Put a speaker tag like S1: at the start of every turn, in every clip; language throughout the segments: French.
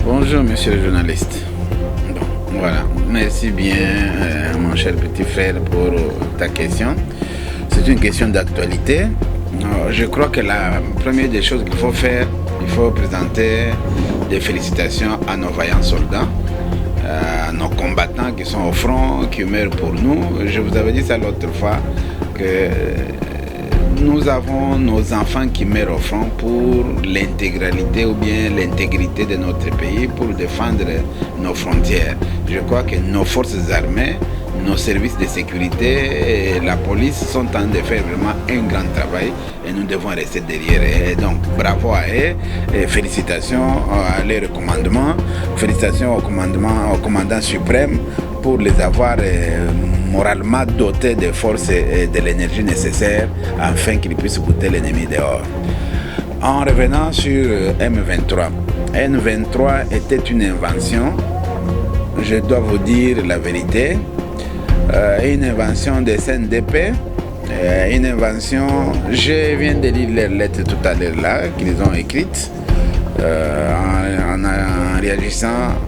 S1: Bonjour monsieur le journaliste. Bon, voilà, merci bien mon cher petit frère pour ta question. C'est une question d'actualité. Je crois que la première des choses qu'il faut faire, il faut présenter des félicitations à nos vaillants soldats, à nos combattants qui sont au front, qui meurent pour nous. Je vous avais dit ça l'autre fois que nous avons nos enfants qui meurent au front pour l'intégralité ou bien l'intégrité de notre pays, pour défendre nos frontières. Je crois que nos forces armées, nos services de sécurité et la police sont en train de faire vraiment un grand travail et nous devons rester derrière. Et donc bravo à eux et félicitations à leur commandement, félicitations au commandant suprême pour les avoir moralement dotés des forces et de l'énergie nécessaire afin qu'ils puissent goûter l'ennemi dehors. En revenant sur M23, M23 était une invention, je dois vous dire la vérité, une invention des CNDP, une invention, je viens de lire les lettres tout à l'heure là, qu'ils ont écrites, en réagissant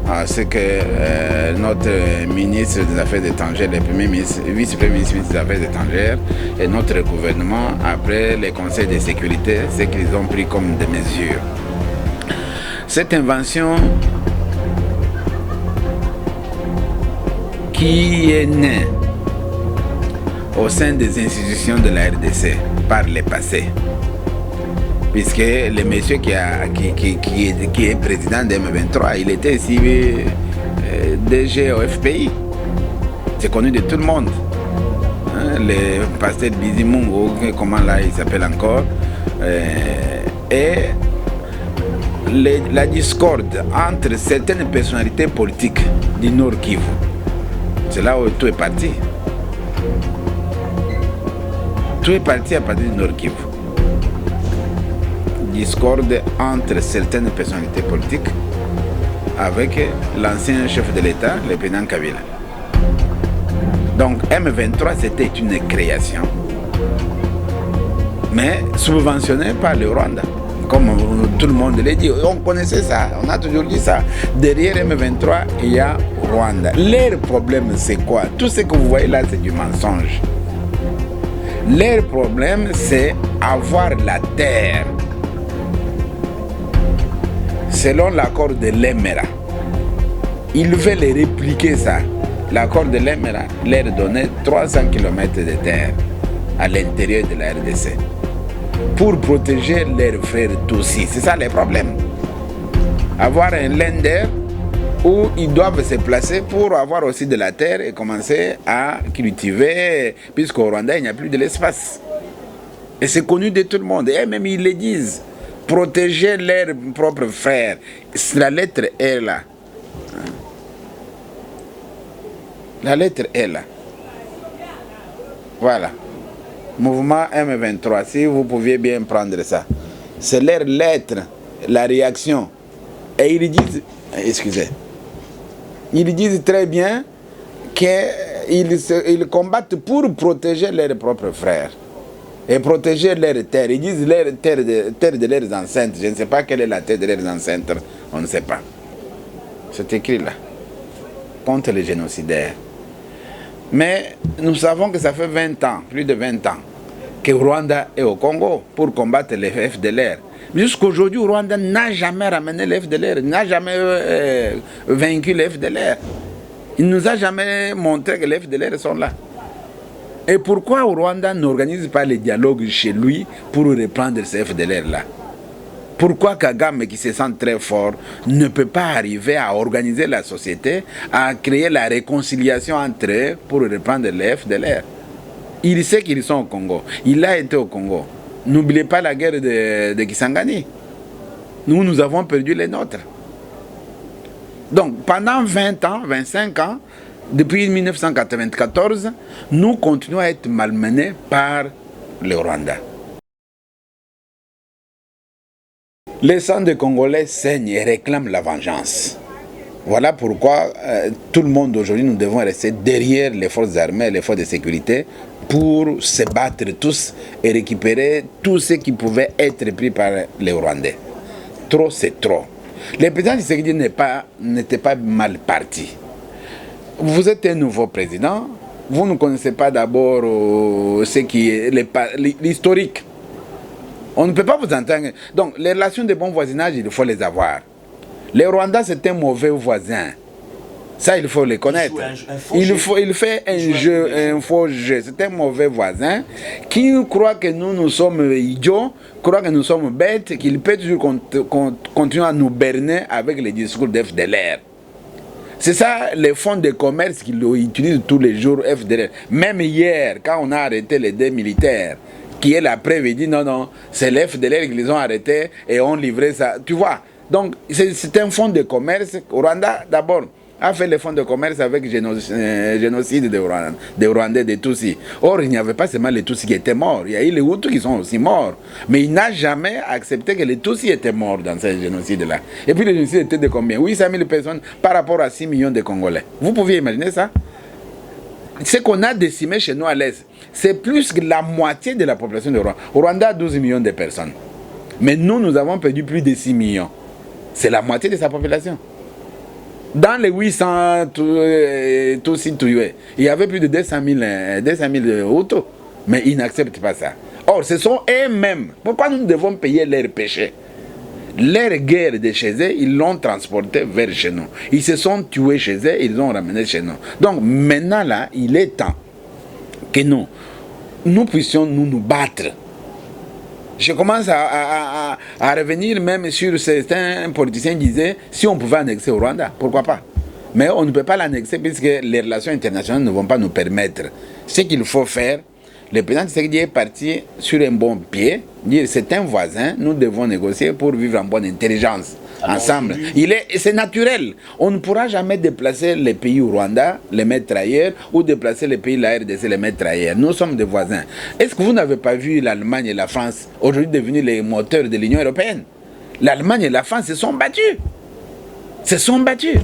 S1: à ce que notre ministre des Affaires étrangères, le vice-premier ministre des Affaires étrangères et notre gouvernement, après les conseils de sécurité, ce qu'ils ont pris comme des mesures. Cette invention qui est née au sein des institutions de la RDC par le passé, puisque le monsieur qui est président de M23, il était ici DG au FPI. C'est connu de tout le monde. Hein, le pasteur Bizimungo, comment là il s'appelle encore. Et la discorde entre certaines personnalités politiques du Nord Kivu, c'est là où tout est parti. Tout est parti à partir du Nord Kivu. Discorde entre certaines personnalités politiques avec l'ancien chef de l'État, le président Kabila. Donc M23 c'était une création, mais subventionnée par le Rwanda. Comme tout le monde l'a dit, on connaissait ça, on a toujours dit ça. Derrière M23, il y a Rwanda. Leur problème c'est quoi? Tout ce que vous voyez là c'est du mensonge. Leur problème c'est avoir la terre. Selon l'accord de l'Emera, ils veulent répliquer ça. L'accord de l'Emera leur donnait 300 km de terre à l'intérieur de la RDC pour protéger leurs frères Tutsis. C'est ça le problème. Avoir un lender où ils doivent se placer pour avoir aussi de la terre et commencer à cultiver, puisqu'au Rwanda, il n'y a plus de l'espace. Et c'est connu de tout le monde. Et même ils le disent. Protéger leurs propres frères. La lettre est là. La lettre est là. Voilà. Mouvement M23, si vous pouviez bien prendre ça. C'est leur lettre, la réaction. Et ils disent, excusez, ils disent très bien qu'ils combattent pour protéger leurs propres frères. Et protéger leurs terres. Ils disent leur terre de leurs ancêtres. Je ne sais pas quelle est la terre de leurs ancêtres. On ne sait pas. C'est écrit là. Contre les génocidaires. Mais nous savons que ça fait 20 ans, plus de 20 ans, que Rwanda est au Congo pour combattre les FDLR. Jusqu'aujourd'hui, Rwanda n'a jamais ramené les FDLR, n'a jamais vaincu les FDLR. Il ne nous a jamais montré que les FDLR sont là. Et pourquoi Rwanda n'organise pas les dialogues chez lui pour reprendre ces FDLR-là? Pourquoi Kagame, qui se sent très fort, ne peut pas arriver à organiser la société, à créer la réconciliation entre eux pour reprendre les FDLR? Il sait qu'ils sont au Congo. Il a été au Congo. N'oubliez pas la guerre de Kisangani. Nous avons perdu les nôtres. Donc, pendant 20 ans, 25 ans, depuis 1994, nous continuons à être malmenés par le Rwanda. Les sang des Congolais saignent et réclament la vengeance. Voilà pourquoi tout le monde aujourd'hui, nous devons rester derrière les forces armées, les forces de sécurité, pour se battre tous et récupérer tout ce qui pouvait être pris par les Rwandais. Trop, c'est trop. Le président Tshisekedi n'était pas mal parti. Vous êtes un nouveau président, vous ne connaissez pas d'abord ce qui est l'historique. On ne peut pas vous entendre. Donc, les relations de bon voisinage, il faut les avoir. Le Rwanda, c'est un mauvais voisin. Ça, il faut le connaître. Il fait un faux jeu. C'est un mauvais voisin qui croit que nous sommes idiots, croit que nous sommes bêtes, qu'il peut toujours continuer à nous berner avec les discours d'FDLR. C'est ça, les fonds de commerce qu'ils utilisent tous les jours, FDLR. Même hier, quand on a arrêté les deux militaires, qui est la preuve, il dit non, c'est les FDLR qui les ont arrêtés et ont livré ça. Tu vois? Donc, c'est un fonds de commerce. Rwanda, d'abord, a fait le fonds de commerce avec génocide des Rwandais, des Tutsis. Or, il n'y avait pas seulement les Tutsis qui étaient morts. Il y a eu les Hutus qui sont aussi morts. Mais il n'a jamais accepté que les Tutsis étaient morts dans ce génocide-là. Et puis, le génocide était de combien? 800 000 personnes par rapport à 6 millions de Congolais. Vous pouviez imaginer ça? Ce qu'on a décimé chez nous à l'Est, c'est plus que la moitié de la population de Rwanda. Au Rwanda a 12 millions de personnes. Mais nous avons perdu plus de 6 millions. C'est la moitié de sa population. Dans les 800 Tutsis tués, il y avait plus de 200 000 Hutus. Mais ils n'acceptent pas ça. Or, ce sont eux-mêmes. Pourquoi nous devons payer leurs péchés? Leur guerre de chez eux, ils l'ont transporté vers chez nous. Ils se sont tués chez eux, ils l'ont ramené chez nous. Donc maintenant, là, il est temps que nous puissions nous battre. Je commence à revenir même sur certains politiciens qui disaient si on pouvait annexer au Rwanda, pourquoi pas? Mais on ne peut pas l'annexer puisque les relations internationales ne vont pas nous permettre. Ce qu'il faut faire, le président Tshisekedi est parti sur un bon pied, dire c'est un voisin, nous devons négocier pour vivre en bonne intelligence. Ensemble. C'est naturel. On ne pourra jamais déplacer les pays au Rwanda, les mettre ailleurs, ou déplacer les pays de la RDC, les mettre ailleurs. Nous sommes des voisins. Est-ce que vous n'avez pas vu l'Allemagne et la France aujourd'hui devenir les moteurs de l'Union européenne? L'Allemagne et la France se sont battus. Se sont battus.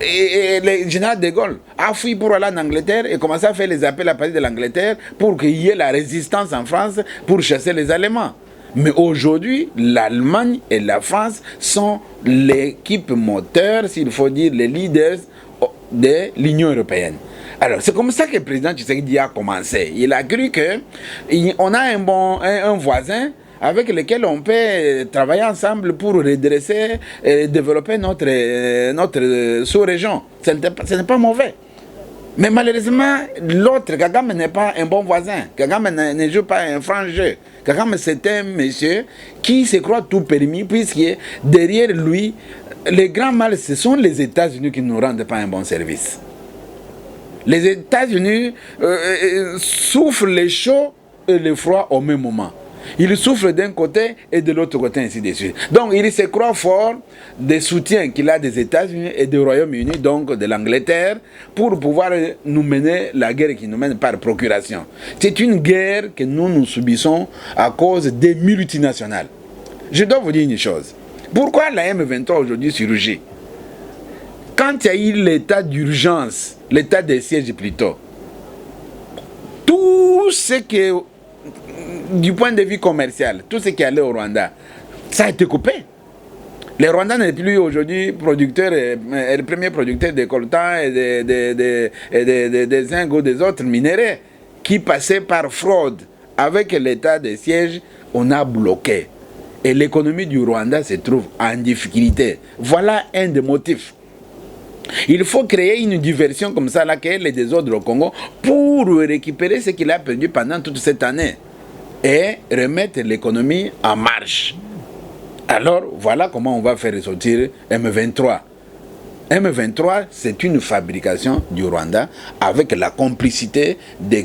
S1: Et le général de Gaulle a fui pour aller en Angleterre et commencé à faire les appels à partir de l'Angleterre pour qu'il y ait la résistance en France pour chasser les Allemands. Mais aujourd'hui, l'Allemagne et la France sont l'équipe moteur, s'il faut dire, les leaders de l'Union européenne. Alors, c'est comme ça que le président Tshisekedi a commencé. Il a cru qu'on a un voisin avec lequel on peut travailler ensemble pour redresser et développer notre sous-région. Ce n'est pas mauvais. Mais malheureusement, l'autre, Kagame n'est pas un bon voisin. Kagame ne joue pas un franc jeu. Kagame, c'est un monsieur qui se croit tout permis, puisque derrière lui, le grand mal, ce sont les États-Unis qui ne nous rendent pas un bon service. Les États-Unis souffrent le chaud et le froid au même moment. Il souffre d'un côté et de l'autre côté, ainsi de suite. Donc, il se croit fort des soutiens qu'il a des États-Unis et du Royaume-Uni, donc de l'Angleterre, pour pouvoir nous mener la guerre qui nous mène par procuration. C'est une guerre que nous subissons à cause des multinationales. Je dois vous dire une chose. Pourquoi la M23 aujourd'hui surgit? Quand il y a eu l'état d'urgence, l'état de siège plutôt, tout ce que du point de vue commercial, tout ce qui allait au Rwanda, ça a été coupé. Le Rwanda n'est plus aujourd'hui producteur, le premier producteur de coltan et de zinc ou des autres minéraux qui passaient par fraude. Avec l'état de siège, on a bloqué. Et l'économie du Rwanda se trouve en difficulté. Voilà un des motifs. Il faut créer une diversion comme ça, là, qu'elle est des autres au Congo, pour récupérer ce qu'il a perdu pendant toute cette année et remettre l'économie en marche. Alors, voilà comment on va faire ressortir M23. M23, c'est une fabrication du Rwanda avec la complicité de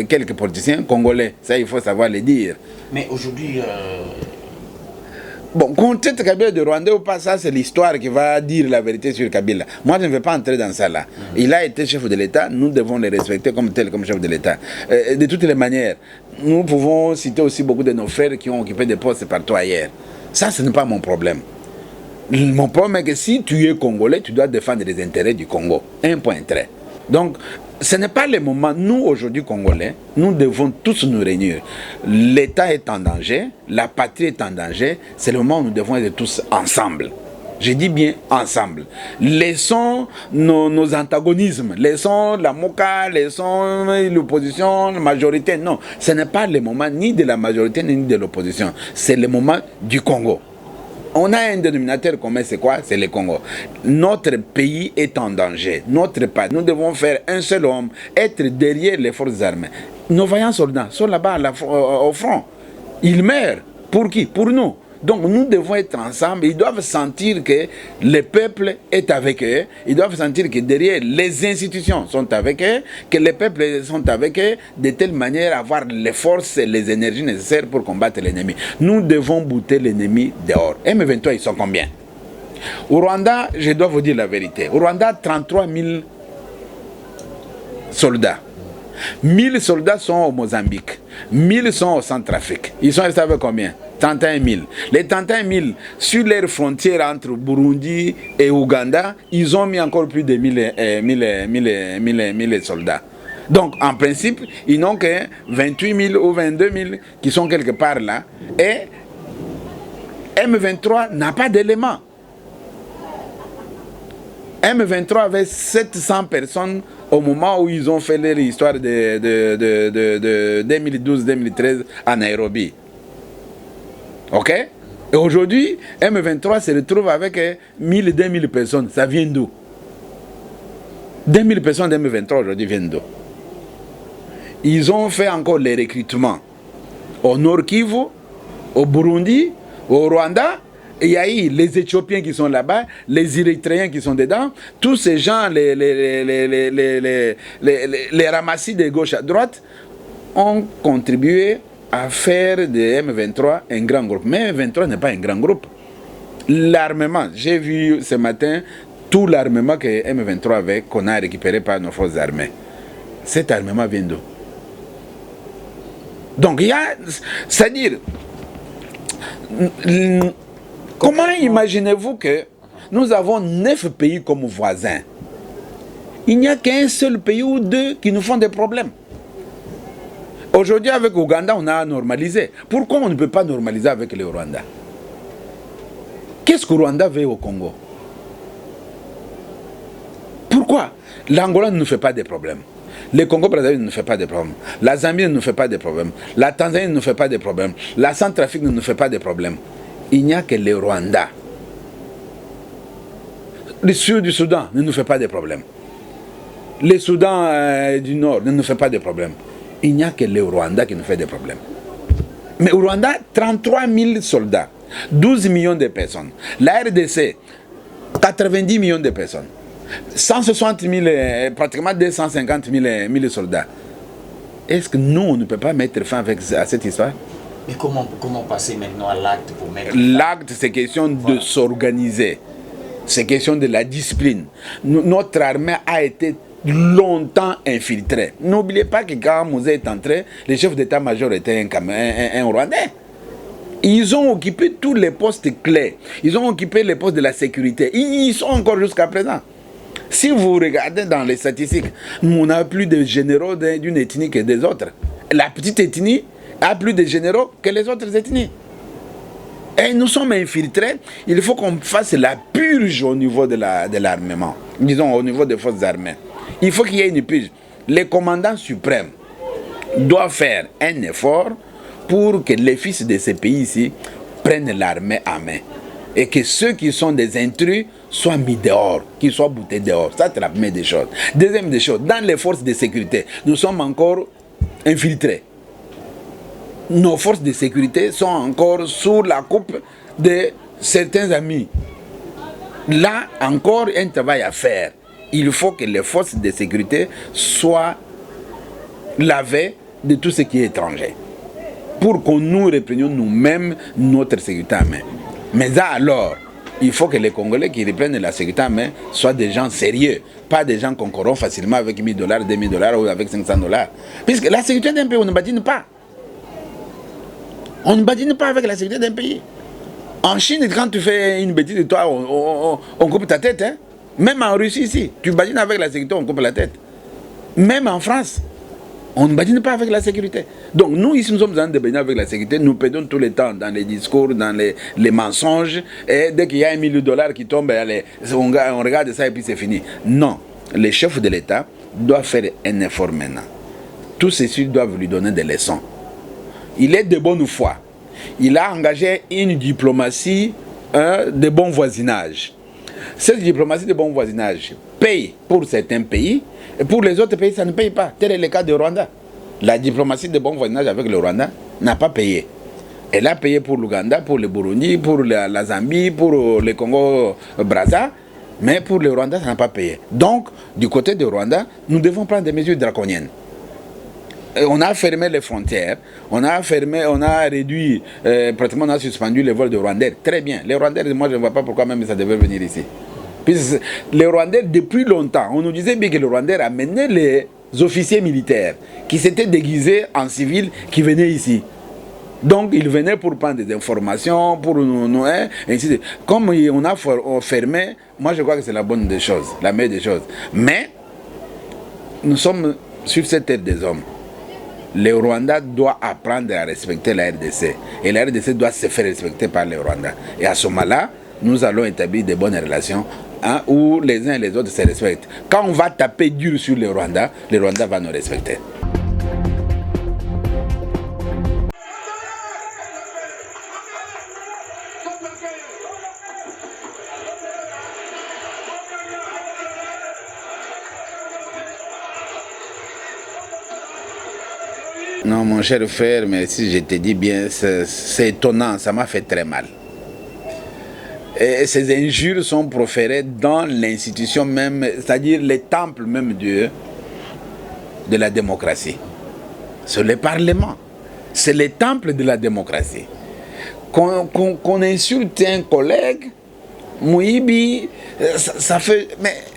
S1: quelques politiciens congolais. Ça, il faut savoir le dire.
S2: Mais aujourd'hui...
S1: Bon, qu'on traite Kabila de Rwandais ou pas, ça c'est l'histoire qui va dire la vérité sur Kabila. Moi je ne vais pas entrer dans ça là. Il a été chef de l'État, nous devons le respecter comme tel, comme chef de l'État. De toutes les manières, nous pouvons citer aussi beaucoup de nos frères qui ont occupé des postes partout ailleurs. Ça, ce n'est pas mon problème. Mon problème est que si tu es Congolais, tu dois défendre les intérêts du Congo. Un point très. Donc, ce n'est pas le moment. Nous, aujourd'hui, Congolais, nous devons tous nous réunir. L'État est en danger, la patrie est en danger. C'est le moment où nous devons être tous ensemble. Je dis bien ensemble. Laissons nos antagonismes, laissons la MOCA, laissons l'opposition, la majorité. Non, ce n'est pas le moment ni de la majorité ni de l'opposition. C'est le moment du Congo. On a un dénominateur commun, c'est quoi? C'est le Congo. Notre pays est en danger. Notre pays, nous devons faire un seul homme, être derrière les forces armées. Nos vaillants soldats sont là-bas au front. Ils meurent. Pour qui? Pour nous. Donc nous devons être ensemble. Ils doivent sentir que le peuple est avec eux. Ils doivent sentir que derrière les institutions sont avec eux, que les peuples sont avec eux, de telle manière avoir les forces et les énergies nécessaires pour combattre l'ennemi. Nous devons bouter l'ennemi dehors. M23, ils sont combien? Au Rwanda, je dois vous dire la vérité. Au Rwanda, 33 000 soldats. 1000 soldats sont au Mozambique. 1000 sont au Centrafrique. Ils sont restés avec combien? 31 000. Les 31 000, sur leurs frontières entre Burundi et Ouganda, ils ont mis encore plus de 1000 soldats. Donc, en principe, ils n'ont que 28 000 ou 22 000 qui sont quelque part là. Et M23 n'a pas d'éléments. M23 avait 700 personnes au moment où ils ont fait leur histoire de 2012-2013 à Nairobi. Ok? Et aujourd'hui, M23 se retrouve avec 1000-2000 personnes. Ça vient d'où? 2000 personnes d'M23 aujourd'hui viennent d'où? Ils ont fait encore les recrutements au Nord Kivu, au Burundi, au Rwanda. Il y a eu les Éthiopiens qui sont là-bas, les Érythréens qui sont dedans, tous ces gens, les ramassis de gauche à droite, ont contribué à faire de M23 un grand groupe. Mais M23 n'est pas un grand groupe. L'armement, j'ai vu ce matin tout l'armement que M23 avait, qu'on a récupéré par nos forces armées. Cet armement vient d'où? Donc il y a, c'est-à-dire, comment imaginez-vous que nous avons 9 pays comme voisins? Il n'y a qu'un seul pays ou deux qui nous font des problèmes. Aujourd'hui, avec Ouganda, on a normalisé. Pourquoi on ne peut pas normaliser avec le Rwanda? Qu'est-ce que le Rwanda veut au Congo? Pourquoi l'Angola ne nous fait pas de problèmes? Le Congo-Brazzaville ne nous fait pas de problèmes. La Zambie ne nous fait pas de problèmes. La Tanzanie ne nous fait pas de problèmes. La Centrafrique ne nous fait pas de problèmes. Il n'y a que le Rwanda. Le sud du Soudan ne nous fait pas de problèmes. Le Soudan du Nord ne nous fait pas de problèmes. Il n'y a que le Rwanda qui nous fait des problèmes. Mais au Rwanda, 33 000 soldats, 12 millions de personnes. La RDC, 90 millions de personnes. 160 000, pratiquement 250 000 soldats. Est-ce que nous, on ne peut pas mettre fin à cette histoire?
S2: Mais comment passer maintenant à l'acte pour mettre...
S1: L'acte, c'est question de s'organiser. C'est question de la discipline. Notre armée a été longtemps infiltrée. N'oubliez pas que quand Mouzé est entré, le chef d'état-major était un Rwandais. Ils ont occupé tous les postes clés. Ils ont occupé les postes de la sécurité. Ils sont encore jusqu'à présent. Si vous regardez dans les statistiques, on a plus de généraux d'une ethnie que des autres. La petite ethnie a plus de généraux que les autres ethnies. Et nous sommes infiltrés. Il faut qu'on fasse la purge au niveau de l'armement. Disons au niveau des forces armées. Il faut qu'il y ait une purge. Les commandants suprêmes doivent faire un effort pour que les fils de ces pays ici prennent l'armée en main. Et que ceux qui sont des intrus soient mis dehors, qu'ils soient boutés dehors. Ça, c'est la première des choses. Deuxième des choses, dans les forces de sécurité, nous sommes encore infiltrés. Nos forces de sécurité sont encore sous la coupe de certains amis. Là, encore un travail à faire. Il faut que les forces de sécurité soient lavées de tout ce qui est étranger. Pour que nous reprenions nous-mêmes notre sécurité en main. Mais là, alors, il faut que les Congolais qui reprennent la sécurité en main soient des gens sérieux. Pas des gens qu'on corrompt facilement avec $1000, $2000 ou avec $500. Puisque la sécurité d'un pays, on ne badine pas. On ne badine pas avec la sécurité d'un pays. En Chine, quand tu fais une bêtise, toi, on coupe ta tête. Hein? Même en Russie, ici, tu badines avec la sécurité, on coupe la tête. Même en France, on ne badine pas avec la sécurité. Donc nous, ici, nous sommes en train de badiner avec la sécurité. Nous perdons tout le temps dans les discours, dans les mensonges. Et dès qu'il y a $1 000 qui tombent, on regarde ça et puis c'est fini. Non, les chefs de l'État doivent faire un effort maintenant. Tous ceux-ci doivent lui donner des leçons. Il est de bonne foi. Il a engagé une diplomatie de bon voisinage. Cette diplomatie de bon voisinage paye pour certains pays, et pour les autres pays, ça ne paye pas. Tel est le cas du Rwanda. La diplomatie de bon voisinage avec le Rwanda n'a pas payé. Elle a payé pour l'Ouganda, pour le Burundi, pour la Zambie, pour le Congo-Brazza, mais pour le Rwanda, ça n'a pas payé. Donc, du côté du Rwanda, nous devons prendre des mesures draconiennes. On a fermé les frontières, on a réduit, pratiquement on a suspendu les vols de Rwandais. Très bien. Les Rwandais, moi je ne vois pas pourquoi même ça devait venir ici. Puisque les Rwandais, depuis longtemps, on nous disait bien que les Rwandais amenaient les officiers militaires qui s'étaient déguisés en civil, qui venaient ici. Donc ils venaient pour prendre des informations, pour nous, ainsi de suite. Comme on a fermé, moi je crois que c'est la bonne des choses, la meilleure des choses. Mais nous sommes sur cette terre des hommes. Le Rwanda doit apprendre à respecter la RDC. Et la RDC doit se faire respecter par le Rwanda. Et à ce moment-là, nous allons établir de bonnes relations où les uns et les autres se respectent. Quand on va taper dur sur le Rwanda va nous respecter. Non, mon cher frère, mais si je te dis bien, c'est étonnant, ça m'a fait très mal. Et ces injures sont proférées dans l'institution même, c'est-à-dire les temples même de la démocratie. C'est le Parlement. C'est les temples de la démocratie. Qu'on insulte un collègue, Mouibi, ça fait...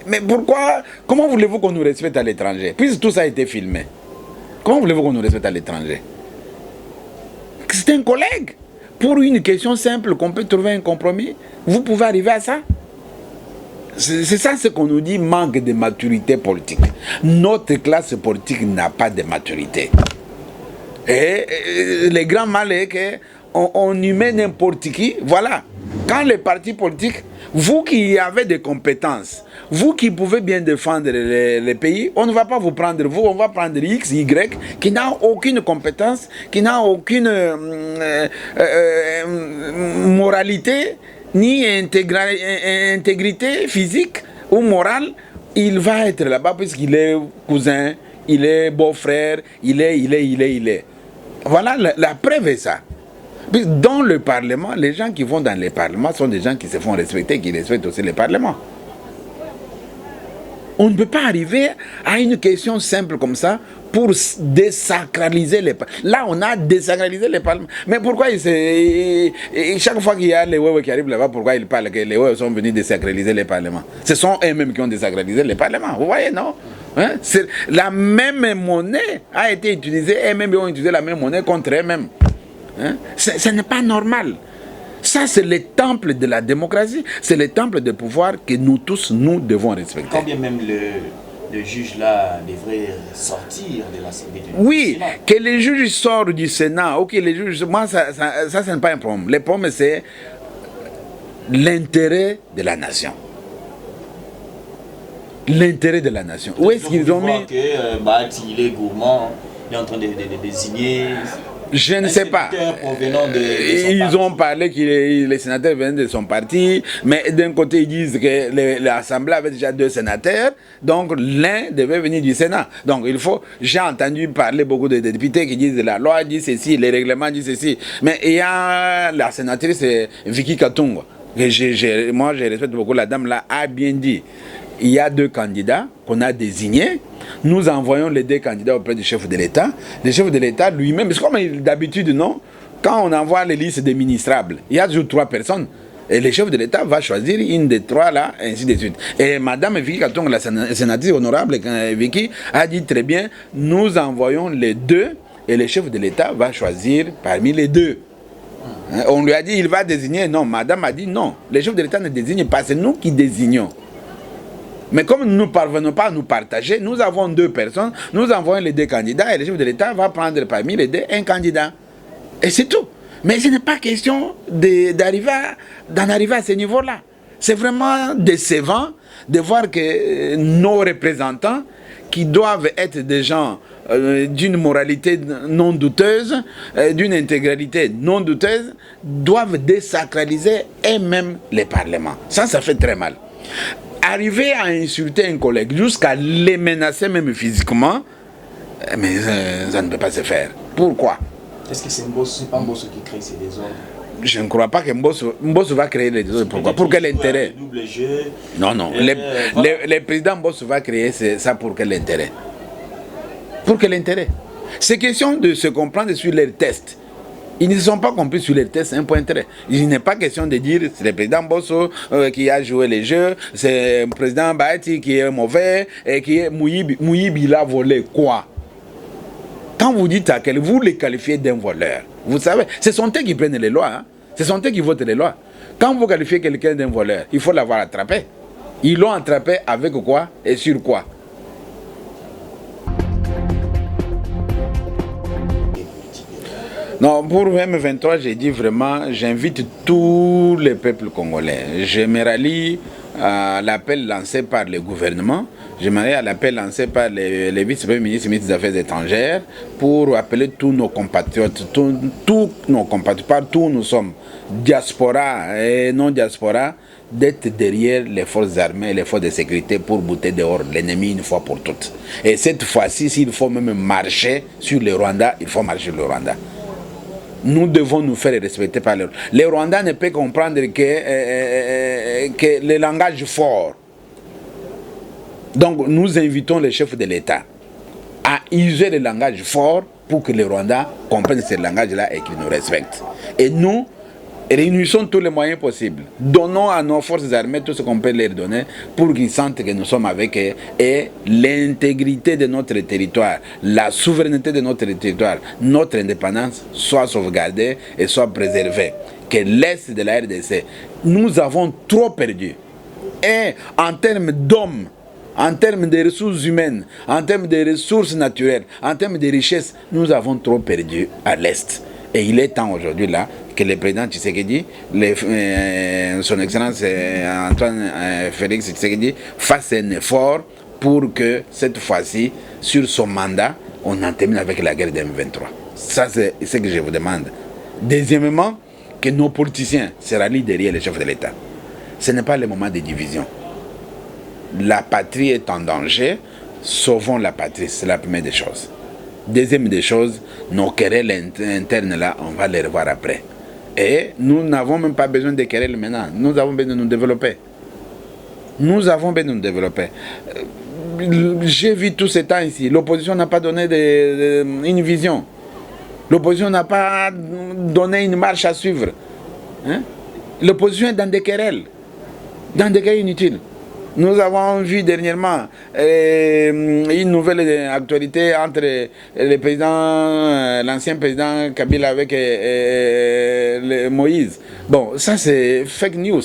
S1: Mais pourquoi? Comment voulez-vous qu'on nous respecte à l'étranger? Puisque tout ça a été filmé. Comment voulez-vous qu'on nous respecte à l'étranger? C'est un collègue. Pour une question simple, qu'on peut trouver un compromis, vous pouvez arriver à ça? C'est ça ce qu'on nous dit, manque de maturité politique. Notre classe politique n'a pas de maturité. Et le grand mal est qu'on y met n'importe qui. Voilà. Quand les partis politiques, vous qui avez des compétences, vous qui pouvez bien défendre les pays, on ne va pas vous prendre vous, on va prendre X, Y, qui n'a aucune compétence, qui n'a aucune moralité, ni intégrité physique ou morale. Il va être là-bas puisqu'il est cousin, il est beau-frère, il est. Voilà, la preuve est ça. Dans le Parlement, les gens qui vont dans les parlements sont des gens qui se font respecter, qui respectent aussi le Parlement. On ne peut pas arriver à une question simple comme ça pour désacraliser les parlements. Là, on a désacralisé les parlements. Mais pourquoi chaque fois qu'il y a les Wewe qui arrivent là-bas, pourquoi ils parlent que les Wewe sont venus désacraliser les parlements? Ce sont eux-mêmes qui ont désacralisé les parlements. Vous voyez, non? Hein? La même monnaie a été utilisée, eux-mêmes ont utilisé la même monnaie contre eux-mêmes. Hein? Ce n'est pas normal. Ça, c'est le temple de la démocratie, c'est le temple de pouvoir que nous tous, nous devons respecter.
S2: Quand bien même le juge là devrait sortir de l'Assemblée du
S1: Oui, que les juges sortent du Sénat, ok, les juges, moi, ça ce n'est pas un problème. Le problème, c'est l'intérêt de la nation. L'intérêt de la nation. Où est-ce qu'ils ont mis
S2: que il est gourmand, il est en train de désigner...
S1: Je ne sais pas. Ils ont parlé que les sénateurs viennent de son parti, mais d'un côté ils disent que l'Assemblée avait déjà 2 sénateurs, donc l'un devait venir du Sénat. Donc j'ai entendu parler beaucoup de députés qui disent la loi dit ceci, les règlements disent ceci, mais il y a la sénatrice Vicky Katunga, que moi je respecte beaucoup, la dame là a bien dit. Il y a 2 candidats qu'on a désignés. Nous envoyons les 2 candidats auprès du chef de l'État. Le chef de l'État lui-même, c'est comme d'habitude, non? Quand on envoie les listes des ministrables, il y a toujours 3 personnes. Et le chef de l'État va choisir une des 3 là, ainsi de suite. Et Madame Vicky Katongo, la sénatrice honorable Vicky, a dit très bien, nous envoyons les 2 et le chef de l'État va choisir parmi les 2. On lui a dit il va désigner. Non, madame a dit non. Les chefs de l'État ne désignent pas, c'est nous qui désignons. Mais comme nous ne parvenons pas à nous partager, nous avons 2 personnes, nous envoyons les 2 candidats et le chef de l'État va prendre parmi les 2 un candidat. Et c'est tout. Mais ce n'est pas question d'en arriver à ce niveau-là. C'est vraiment décevant de voir que nos représentants, qui doivent être des gens d'une moralité non douteuse, d'une intégralité non douteuse, doivent désacraliser eux-mêmes les parlements. Ça fait très mal. Arriver à insulter un collègue jusqu'à les menacer même physiquement, mais ça ne peut pas se faire. Pourquoi?
S2: Est-ce que c'est pas Mbosso qui crée ces désordres?
S1: Je ne crois pas que Mbosso va créer les désordres. Pourquoi? Pour quel intérêt? Non, non. Le président Mbosso va créer ça pour quel intérêt? Pour quel intérêt? C'est question de se comprendre sur les tests. Ils ne sont pas compris sur les tests, un point très. Il n'est pas question de dire c'est le président Mbosso qui a joué les jeux, c'est le président Bahati qui est mauvais, et qui est Mouyibi, il a volé quoi? Quand vous dites à quel, vous les qualifiez d'un voleur. Vous savez, ce sont eux qui prennent les lois. Hein? Ce sont eux qui votent les lois. Quand vous qualifiez quelqu'un d'un voleur, il faut l'avoir attrapé. Ils l'ont attrapé avec quoi et sur quoi? Non, pour M23, j'ai dit vraiment, j'invite tous les peuples congolais. Je me rallie à l'appel lancé par le gouvernement, je me rallie à l'appel lancé par les vice-premiers ministres, ministres des Affaires étrangères, pour appeler tous nos compatriotes, tous nos compatriotes, partout où nous sommes, diaspora et non diaspora, d'être derrière les forces armées et les forces de sécurité pour bouter dehors l'ennemi une fois pour toutes. Et cette fois-ci, s'il faut même marcher sur le Rwanda, il faut marcher sur le Rwanda. Nous devons nous faire respecter par les... Les Rwandais ne peuvent comprendre que le langage fort. Donc nous invitons les chefs de l'État à user le langage fort pour que les Rwandais comprennent ce langage-là et qu'ils nous respectent. Et nous, réunissons tous les moyens possibles. Donnons à nos forces armées tout ce qu'on peut leur donner pour qu'ils sentent que nous sommes avec eux et l'intégrité de notre territoire, la souveraineté de notre territoire, notre indépendance soit sauvegardée et soit préservée. Que l'Est de la RDC, nous avons trop perdu. Et en termes d'hommes, en termes de ressources humaines, en termes de ressources naturelles, en termes de richesses, nous avons trop perdu à l'Est. Et il est temps aujourd'hui là que le président Tshisekedi, son Excellence Antoine Félix Tshisekedi, fasse un effort pour que cette fois-ci, sur son mandat, on en termine avec la guerre de M23. Ça, c'est ce que je vous demande. Deuxièmement, que nos politiciens se rallient derrière les chefs de l'État. Ce n'est pas le moment de division. La patrie est en danger, sauvons la patrie, c'est la première des choses. Deuxième des choses, nos querelles internes là, on va les revoir après. Et nous n'avons même pas besoin de querelles maintenant. Nous avons besoin de nous développer. Nous avons besoin de nous développer. J'ai vu tout ce temps ici. L'opposition n'a pas donné une vision. L'opposition n'a pas donné une marche à suivre. Hein? L'opposition est dans des querelles. Dans des querelles inutiles. Nous avons vu dernièrement une nouvelle actualité entre le président, l'ancien président Kabila avec Moïse. Bon, ça c'est fake news.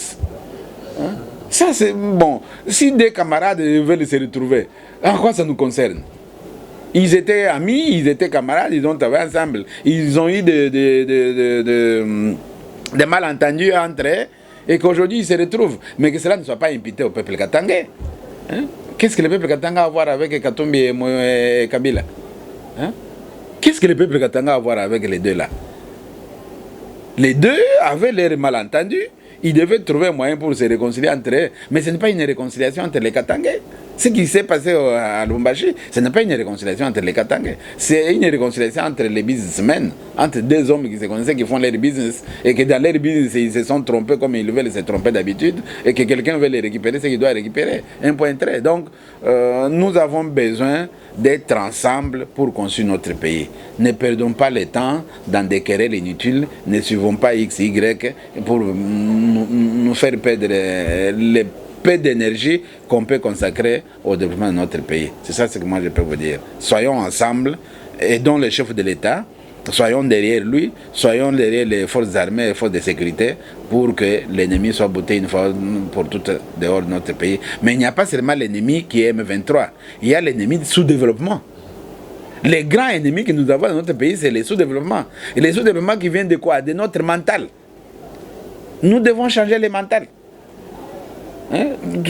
S1: Hein? Ça c'est bon. Si des camarades veulent se retrouver, en quoi ça nous concerne? Ils étaient amis, ils étaient camarades, ils ont travaillé ensemble. Ils ont eu des malentendus entre eux. Et qu'aujourd'hui ils se retrouvent, mais que cela ne soit pas imputé au peuple katangais. Hein? Qu'est-ce que le peuple katanga a à voir avec Katumbi et Kabila? Hein? Qu'est-ce que le peuple katanga a à voir avec les deux là? Les deux avaient l'air malentendus, ils devaient trouver un moyen pour se réconcilier entre eux, mais ce n'est pas une réconciliation entre les Katangais. Ce qui s'est passé à Lubumbashi, ce n'est pas une réconciliation entre les Katangais, c'est une réconciliation entre les businessmen, entre deux hommes qui se connaissent, qui font leur business, et que dans leur business, ils se sont trompés comme ils veulent se tromper d'habitude, et que quelqu'un veut les récupérer, ce qu'il doit récupérer. Un point très. Donc, nous avons besoin d'être ensemble pour construire notre pays. Ne perdons pas le temps dans des querelles inutiles, ne suivons pas X, Y pour nous faire perdre les peu d'énergie qu'on peut consacrer au développement de notre pays. C'est ça ce que moi je peux vous dire. Soyons ensemble, aidons les chefs de l'État Soyons derrière lui, soyons derrière les forces armées, les forces de sécurité, pour que l'ennemi soit bouté une fois pour toutes dehors de notre pays. Mais il n'y a pas seulement l'ennemi qui est M23, il y a l'ennemi du sous-développement. Les grands ennemis que nous avons dans notre pays, c'est les sous-développements. Et les sous-développements qui viennent de quoi? De notre mental. Nous devons changer le mental. Hein?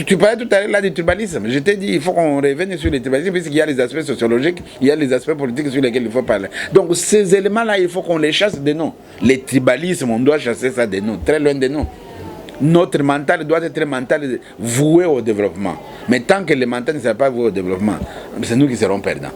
S1: Tu parlais tout à l'heure là du tribalisme. Je t'ai dit, il faut qu'on revienne sur le tribalisme, puisqu'il y a les aspects sociologiques, il y a les aspects politiques sur lesquels il faut parler. Donc ces éléments-là, il faut qu'on les chasse de nous. Le tribalisme, on doit chasser ça de nous, très loin de nous. Notre mental doit être un mental voué au développement. Mais tant que le mental ne sera pas voué au développement, c'est nous qui serons perdants.